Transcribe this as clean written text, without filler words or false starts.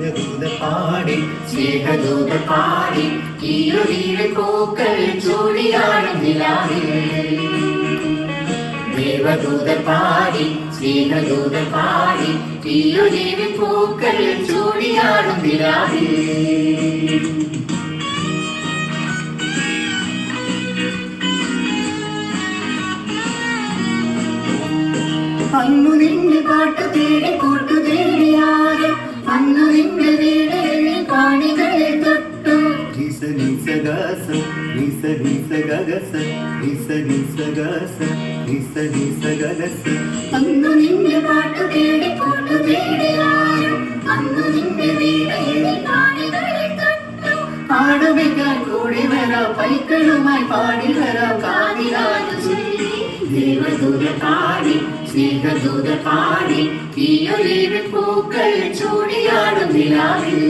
ദിവ്യദൂത പാടി സ്നേഹദൂത പാടി ഈയൊലിയുടെ പൂക്കൾ ചൂടിയാടും നിലാവിൽ ദേവദൂത പാടി സ്നേഹദൂത പാടി ഈയൊലിയുടെ പൂക്കൾ ചൂടിയാടും നിലാവിൽ അന്നു നിന്നെ പാട്ടു തേടി കൂട്ടു തേടിയാരും അന്നു നിന്റെ വീടുകളിൽ കാണികളെ തൊട്ടു നിസ നിസ ഗസ നിസ നിസ ഗഗസ നിസ നിസ ഗസ നിസ നിസ ഗഗസ അന്നു നിന്നെ പാട്ടു തേടി കൂട്ടു തേടിയാരും അന്നു നിന്റെ വീടുകളിൽ കാണികളെ തൊട്ടു പാടുവെക്കാൻ കൂടി വരാം പൈക്കളുമായി പാടി വരാം കാതിരാജു ദേവദൂത പാടി സ്നേഹദൂത പാടി ഈയൊലിയുടെ പൂക്കൾ ചൂടിയാടും നിലാവിൽ